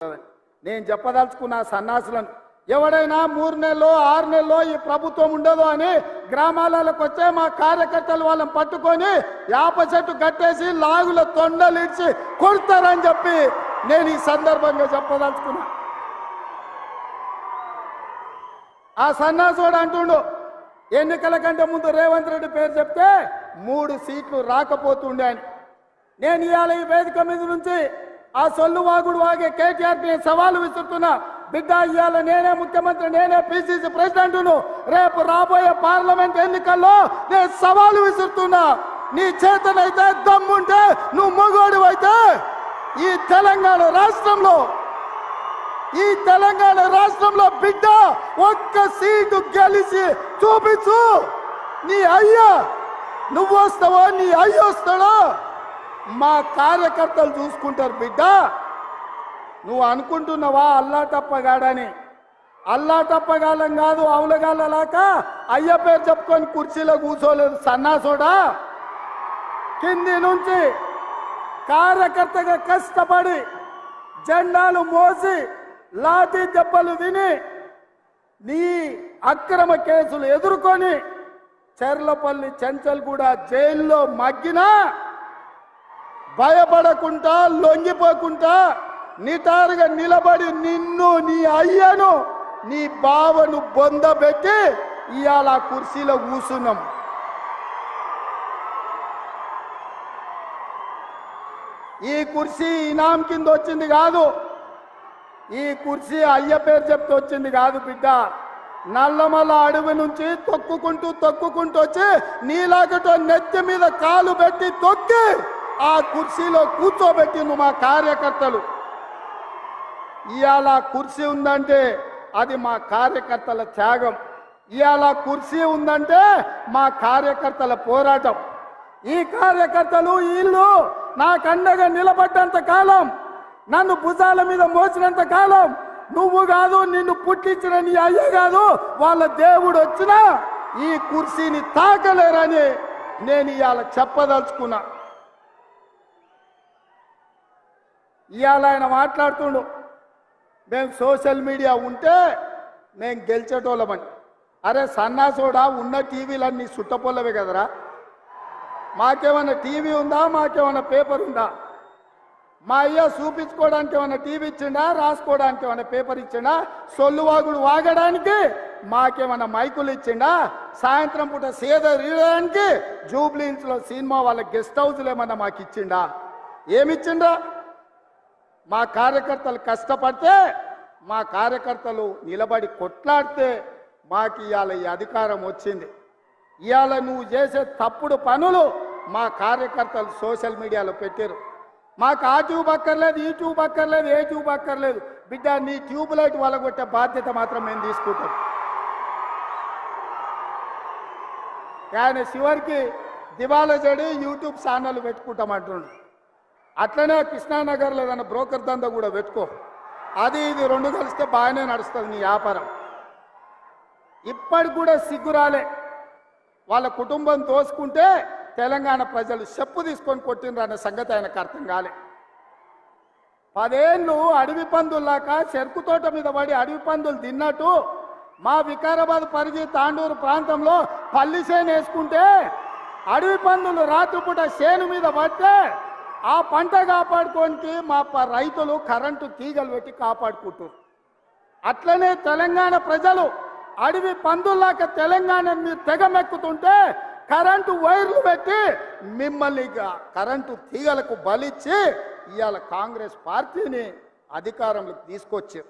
నేను చెప్పదలుచుకున్న సన్నాసులను ఎవడైనా 3 నెలల్లో 6 నెలల్లో ఈ ప్రభుత్వం ఉండదు అని గ్రామాలకు వచ్చే మా కార్యకర్తలు వాళ్ళని పట్టుకొని యాప చెట్టు కట్టేసి లాగుల తొండలిడ్చి కొడతారని చెప్పి నేను ఈ సందర్భంగా చెప్పదలుచుకున్నా. ఆ సన్నాసుడు అంటుండు ఎన్నికల కంటే ముందు రేవంత్ రెడ్డి పేరు చెప్తే 3 సీట్లు రాకపోతుండే అని. నేను ఇవాళ ఈ వేదిక మీద నుంచి ఆ సొల్లు వాగుడు వాగే కేటీఆర్కి సవాలు విసురుతున్నా. బిడ్డ ఇవాళ నేనే ముఖ్యమంత్రి, నేనే పిసిసి ప్రెసిడెంట్ను. రేపు రాబోయే పార్లమెంట్ ఎన్నికల్లో నేను సవాలు విసురుతున్నా. నీ చేతనైతే దమ్ముంటే నువ్వు మగోడు అయితే ఈ తెలంగాణ రాష్ట్రంలో బిడ్డ ఒక్క సీటు గెలిచి చూపించు. నీ అయ్యా నువ్వు వస్తావో నీ అయ్య వస్తాడో మా కార్యకర్తలు చూసుకుంటారు. బిడ్డ నువ్వు అనుకుంటున్నావా అల్లా తప్పగాడని? అల్లా తప్పగాలం కాదు, అవులగాలలాక అయ్య పేరు చెప్పుకొని కుర్చీలో కూర్చోలేదు సన్నాసోడా. కింది నుంచి కార్యకర్తగా కష్టపడి జెండాలు మోసి లాఠీ దెబ్బలు తిని నీ అక్రమ కేసులు ఎదుర్కొని చెర్లపల్లి చెంచల్గూడ జైల్లో మగ్గినా భయపడకుండా లొంగిపోకుండా నిటారుగా నిలబడి నిన్ను నీ అయ్యను నీ బావను బొందబెట్టి ఇవాళ ఆ కుర్చీలో కూర్చున్నాం. ఈ కుర్చీ ఇనాం కింద వచ్చింది కాదు, ఈ కుర్చీ అయ్య పేరు చెప్తే వచ్చింది కాదు బిడ్డ. నల్లమల్ల అడవి నుంచి తొక్కుకుంటూ వచ్చి నీలాగటో నెత్తి మీద కాలు పెట్టి తొక్కి ఆ కుర్చీలో కూర్చోబెట్టింది మా కార్యకర్తలు. ఇవాళ కుర్చీ ఉందంటే అది మా కార్యకర్తల త్యాగం. ఇవాళ కుర్చీ ఉందంటే మా కార్యకర్తల పోరాటం. ఈ కార్యకర్తలు వీళ్ళు నాకు అండగా నిలబడ్డంత కాలం, నన్ను భుజాల మీద మోసినంత కాలం నువ్వు కాదు, నిన్ను పుట్టించిన నీ అయ్య కాదు, వాళ్ళ దేవుడు వచ్చినా ఈ కుర్చీని తాకలేరని నేను ఇవాళ చెప్పదలుచుకున్నా. ఇవాళ ఆయన మాట్లాడుతుండు మేము సోషల్ మీడియా ఉంటే మేము గెలిచేటోళ్ళమని. అరే సన్నాసోడా, ఉన్న టీవీలన్నీ సుట్టపొల్లవే కదరా. మాకేమన్నా టీవీ ఉందా? మాకేమన్నా పేపర్ ఉందా? మా అయ్య చూపించుకోవడానికి ఏమన్నా టీవీ ఇచ్చిండా? రాసుకోవడానికి ఏమన్నా పేపర్ ఇచ్చిండా? సొల్లువాగుడు వాగడానికి మాకేమన్నా మైకులు ఇచ్చిండా? సాయంత్రం పూట సేద రీయడానికి జూబ్లీహిల్స్లో సినిమా వాళ్ళ గెస్ట్ హౌస్లు ఏమన్నా మాకు ఇచ్చిండా? ఏమిచ్చిండా? మా కార్యకర్తలు కష్టపడితే, మా కార్యకర్తలు నిలబడి కొట్లాడితే మాకు ఇవాళ ఈ అధికారం వచ్చింది. ఇవాళ నువ్వు చేసే తప్పుడు పనులు మా కార్యకర్తలు సోషల్ మీడియాలో పెట్టారు. మాకు ఆ ట్యూబ్ అక్కర్లేదు, ఈ ట్యూబ్ అక్కర్లేదు, ఏ ట్యూబ్ అక్కర్లేదు. బిడ్డ నీ ట్యూబ్ లైట్ వలగొట్టే బాధ్యత మాత్రం మేము తీసుకుంటాం. ఆయన చివరికి దివాలా చెడి యూట్యూబ్ ఛానల్ పెట్టుకుంటామంటుండు. అట్లనే కృష్ణానగర్లో ఏదైనా బ్రోకర్ దందా కూడా పెట్టుకో. అది ఇది 2 కలిస్తే బాగానే నడుస్తుంది నీ వ్యాపారం. ఇప్పటికి కూడా సిగ్గురాలే. వాళ్ళ కుటుంబం తోసుకుంటే తెలంగాణ ప్రజలు చెప్పు తీసుకొని కొట్టినరు అనే సంగతి ఆయనకు అర్థం కాలే. 10 ఏళ్ళు అడవి పందుల్లాక చెరుకు తోట మీద పడి అడవి పందులు తిన్నట్టు మా వికారాబాద్ పరిధి తాండూరు ప్రాంతంలో పల్లి చేను వేసుకుంటే అడవి పందులు రాత్రిపూట చేను మీద పడితే ఆ పంట కాపాడుకోనికి మా రైతులు కరెంటు తీగలు పెట్టి కాపాడుకుంటారు. అట్లనే తెలంగాణ ప్రజలు అడవి పందుల్లాక తెలంగాణ మీరు తెగమెక్కుతుంటే కరెంటు వైర్లు పెట్టి మిమ్మల్ని కరెంటు తీగలకు బలిచ్చి ఇవాళ కాంగ్రెస్ పార్టీని అధికారంలోకి తీసుకొచ్చారు.